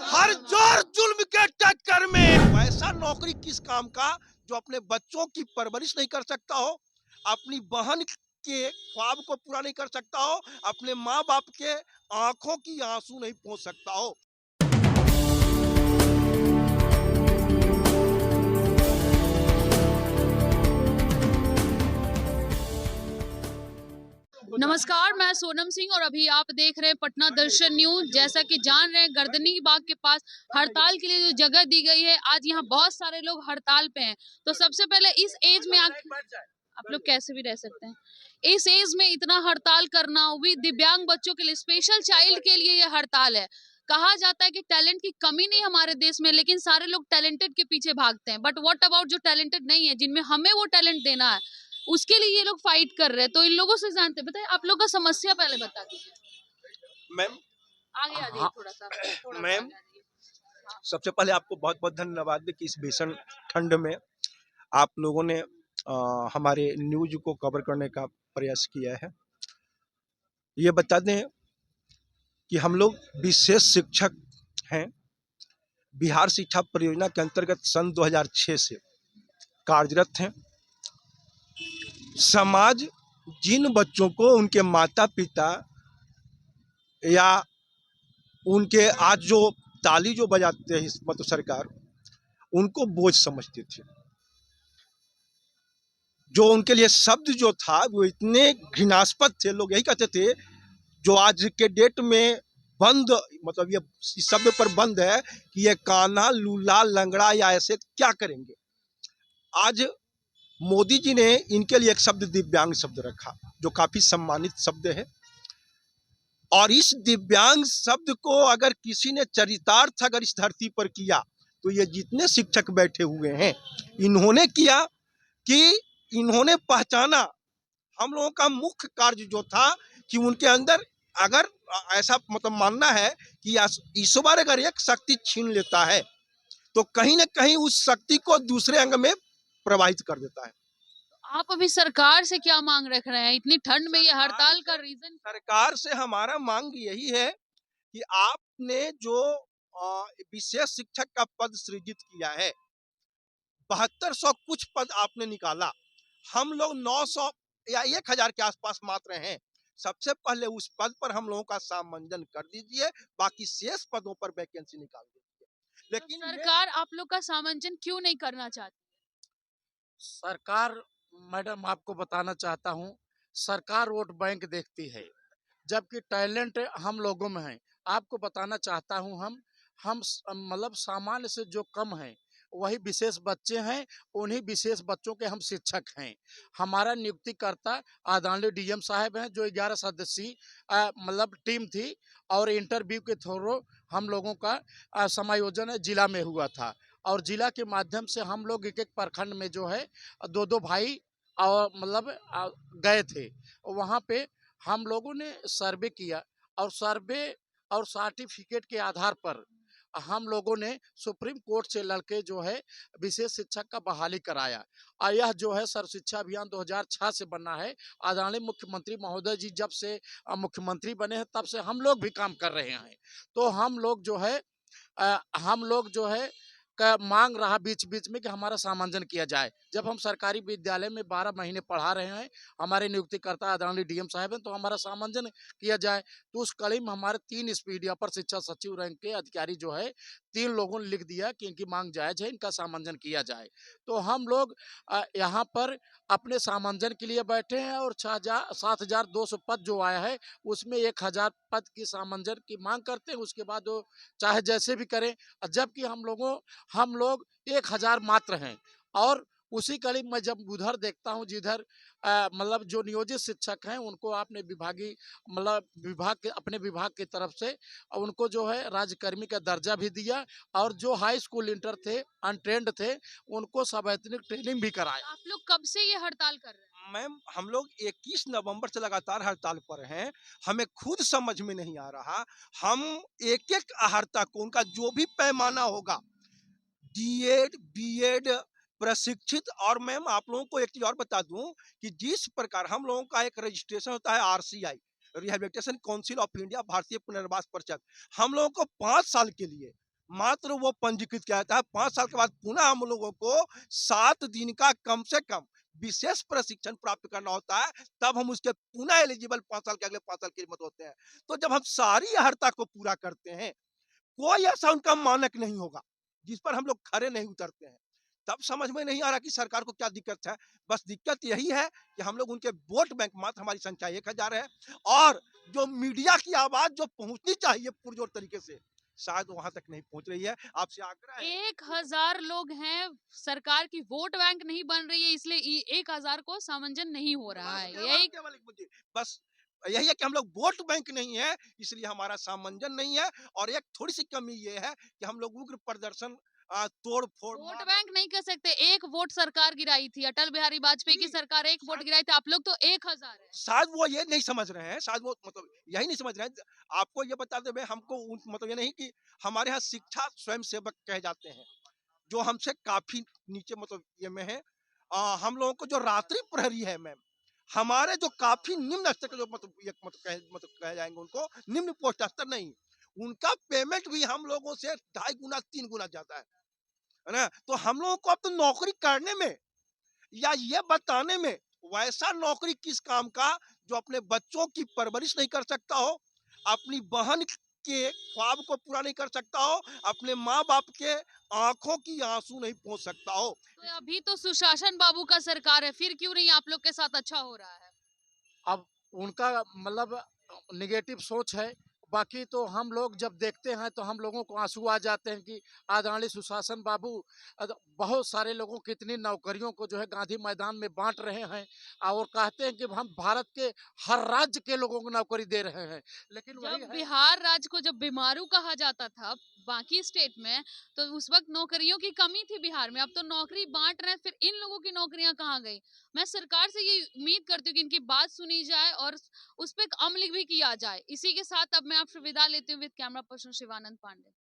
हर जोर जुल्म के टक्कर में वैसा नौकरी किस काम का जो अपने बच्चों की परवरिश नहीं कर सकता हो, अपनी बहन के ख्वाब को पूरा नहीं कर सकता हो, अपने माँ बाप के आंखों की आंसू नहीं पोंछ सकता हो। नमस्कार, मैं सोनम सिंह और अभी आप देख रहे हैं पटना दर्शन न्यूज। जैसा कि जान रहे हैं, गर्दनी बाग के पास हड़ताल के लिए जो जगह दी गई है, आज यहाँ बहुत सारे लोग हड़ताल पे हैं। तो सबसे पहले इस एज में आप लोग कैसे भी रह सकते हैं, इस एज में इतना हड़ताल करना, वो भी दिव्यांग बच्चों के लिए, स्पेशल चाइल्ड के लिए ये हड़ताल है। कहा जाता है कि टैलेंट की कमी नहीं हमारे देश में, लेकिन सारे लोग टैलेंटेड के पीछे भागते हैं। बट व्हाट अबाउट जो टैलेंटेड नहीं है, जिनमें हमें वो टैलेंट देना है, उसके लिए ये लोग फाइट कर रहे हैं। तो इन लोगों से जानते हैं, बताइए आप लोग का समस्या पहले बता दीजिए। मैम, आगे आ जाइए, हाँ, थोड़ा सा मैम, आगे आ जाइए। हाँ। सबसे पहले आपको बहुत बहुत धन्यवाद कि इस भीषण ठंड में आप लोगों ने हमारे न्यूज को कवर करने का प्रयास किया है। ये बता दें कि हम लोग विशेष शिक्षक हैं। बिहार शिक्षा परियोजना के अंतर्गत सन 2006 से कार्यरत हैं। समाज जिन बच्चों को उनके माता पिता या उनके आज जो ताली जो बजाते हैं मतलब सरकार, उनको बोझ समझती थी। जो उनके लिए शब्द जो था वो इतने घृणास्पद थे, लोग यही कहते थे, जो आज के डेट में बंद, मतलब ये इस शब्द पर बंद है कि ये कान्हा, लूला, लंगड़ा या ऐसे क्या करेंगे। आज मोदी जी ने इनके लिए एक शब्द दिव्यांग शब्द रखा, जो काफी सम्मानित शब्द है। और इस दिव्यांग शब्द को अगर किसी ने चरितार्थ अगर इस धरती पर किया, तो ये जितने शिक्षक बैठे हुए हैं इन्होंने किया। कि इन्होंने पहचाना, हम लोगों का मुख्य कार्य जो था कि उनके अंदर अगर ऐसा मतलब मानना है कि ईश्वर अगर एक शक्ति छीन लेता है तो कहीं ना कहीं उस शक्ति को दूसरे अंग में प्रवाहित कर देता है। आप अभी सरकार से क्या मांग रख रहे हैं इतनी ठंड में? ये हड़ताल का रीजन? सरकार से हमारा मांग यही है कि आपने जो विशेष शिक्षक का पद सृजित किया है, 7200 कुछ पद आपने निकाला, हम लोग 900 या 1000 के आसपास मात्र हैं। सबसे पहले उस पद पर हम लोगों का सामंजन कर दीजिए, बाकी शेष पदों पर वैकेंसी निकाल दीजिए। लेकिन तो सरकार आप लोग का सामंजन क्यों नहीं करना चाहती? सरकार, मैडम आपको बताना चाहता हूँ, सरकार वोट बैंक देखती है, जबकि टैलेंट हम लोगों में है। आपको बताना चाहता हूँ, हम मतलब सामान्य से जो कम हैं वही विशेष बच्चे हैं, उन्हीं विशेष बच्चों के हम शिक्षक हैं। हमारा नियुक्तिकर्ता आदरणीय डीएम साहब हैं, जो 11 सदस्यीय मतलब टीम थी, और इंटरव्यू के थ्रू हम लोगों का समायोजन जिला में हुआ था। और जिला के माध्यम से हम लोग एक एक प्रखंड में जो है दो दो भाई और मतलब गए थे। वहाँ पे हम लोगों ने सर्वे किया, और सर्वे और सर्टिफिकेट के आधार पर हम लोगों ने सुप्रीम कोर्ट से लड़के जो है विशेष शिक्षक का बहाली कराया। और यह जो है सर्व शिक्षा अभियान 2006 से बना है। आदरणीय मुख्यमंत्री महोदय जी जब से मुख्यमंत्री बने हैं, तब से हम लोग भी काम कर रहे हैं। तो हम लोग जो है का मांग रहा बीच बीच में कि हमारा सामंजन किया जाए। जब हम सरकारी विद्यालय में 12 महीने पढ़ा रहे हैं, हमारे नियुक्तिकर्ता आदरणीय डीएम साहब हैं, तो हमारा सामंजन किया जाए। तो उस कड़ी में हमारे 3 स्पीड अपर शिक्षा सचिव रैंक के अधिकारी जो है 3 लोगों ने लिख दिया कि इनकी मांग जायज है, इनका सामंजन किया जाए। तो हम लोग यहाँ पर अपने सामंजन के लिए बैठे हैं, और 7,200 पद जो आया है उसमें 1,000 पद की सामंजन की मांग करते हैं। उसके बाद वो चाहे जैसे भी करें, जबकि हम लोग 1,000 मात्र हैं। और उसी कड़ी में जब उधर देखता हूँ, जिधर मतलब जो नियोजित शिक्षक हैं उनको आपने विभागीय मतलब विभाग के अपने विभाग की तरफ से उनको जो है राज्यकर्मी का दर्जा भी दिया, और जो हाई स्कूल इंटर थे, अनट्रेंड थे, उनको सवैतनिक ट्रेनिंग भी कराया। आप लोग कब से ये हड़ताल कर रहे हैं? मैम, हम लोग 21 नवंबर से लगातार हड़ताल पर हैं। हमें खुद समझ में नहीं आ रहा, हम एक एक अहर्ता को उनका जो भी पैमाना होगा, डीएड, बीएड प्रशिक्षित। और मैम आप लोगों को एक चीज और बता दूं कि जिस प्रकार हम लोगों का एक रजिस्ट्रेशन होता है RCI, rehabilitation council of India, भारतीय पुनर्वास परिषद, हम लोगों को 5 साल के लिए मात्र वो पंजीकृत किया जाता है। 5 साल के बाद पुनः हम लोगों को 7 दिन का कम से कम विशेष प्रशिक्षण प्राप्त करना होता है, तब हम उसके पुनः एलिजिबल 5 साल के अगले 5 साल के लिए मत होते हैं। तो जब हम सारी अर्हता को पूरा करते हैं, कोई ऐसा उनका मानक नहीं होगा जिस पर हम लोग खरे नहीं उतरते हैं। तब समझ में नहीं आ रहा कि सरकार को क्या दिक्कत है। बस दिक्कत यही है कि हम लोग उनके वोट बैंक, मात्र हमारी संख्या 1000 है, और जो मीडिया की आवाज जो पहुंचनी चाहिए पुरजोर तरीके से, शायद वहां तक नहीं पहुंच रही है। आपसे आग्रह है। 1000 लोग हैं, सरकार की वोट बैंक नहीं बन रही है, इसलिए 1000 को सामंजन नहीं हो रहा बस है। केवल यही केवल एक मुद्दे, बस यही है कि हम लोग वोट बैंक नहीं है, इसलिए हमारा सामंजन नहीं है। और एक थोड़ी सी कमी ये है कि हम लोग उग्र प्रदर्शन, तोड़ फोड़, वोट बैंक नहीं कह सकते, एक वोट सरकार गिराई थी, अटल बिहारी वाजपेयी की जी, सरकार एक वोट गिराई थी, आप लोग तो 1000 है। शायद वो ये नहीं समझ रहे हैं, शायद वो मतलब यही नहीं समझ रहे हैं। आपको ये बताते हुए हमको मतलब ये नहीं कि हमारे यहाँ शिक्षा स्वयं सेवक कहे जाते हैं, जो हमसे काफी नीचे मतलब ये में है। हम लोगों को जो रात्रि प्रहरी है मैम, हमारे जो काफी निम्न स्तर के जो मतलब कहे जाएंगे उनको निम्न पोस्ट स्तर नहीं, उनका पेमेंट भी हम लोगों से 2.5 गुना 3 गुना ज्यादा है ना। तो हम लोगों को अब तो नौकरी करने में या ये बताने में, वैसा नौकरी किस काम का जो अपने बच्चों की परवरिश नहीं कर सकता हो, अपनी बहन के ख्वाब को पूरा नहीं कर सकता हो, अपने माँ बाप के आंखों की आंसू नहीं पहुंच सकता हो। तो अभी तो सुशासन बाबू का सरकार है, फिर क्यों नहीं आप लोग के साथ अच्छा हो रहा है? अब उनका मतलब नेगेटिव सोच है। बाकी तो हम लोग जब देखते हैं तो हम लोगों को आंसू आ जाते हैं कि आदरणीय सुशासन बाबू बहुत सारे लोगों की इतनी नौकरियों को जो है गांधी मैदान में बांट रहे हैं और कहते हैं कि हम भारत के हर राज्य के लोगों को नौकरी दे रहे हैं, लेकिन वही जब है। बिहार राज्य को जब बीमारू कहा जाता था बाकी स्टेट में, तो उस वक्त नौकरियों की कमी थी बिहार में, अब तो नौकरी बांट रहे हैं, फिर इन लोगों की नौकरियां कहाँ गई? मैं सरकार से ये उम्मीद करती हूँ कि इनकी बात सुनी जाए और उस पर अमल भी किया जाए। इसी के साथ अब मैं आपसे विदा लेती हूँ with camera person Shivanand Pandey.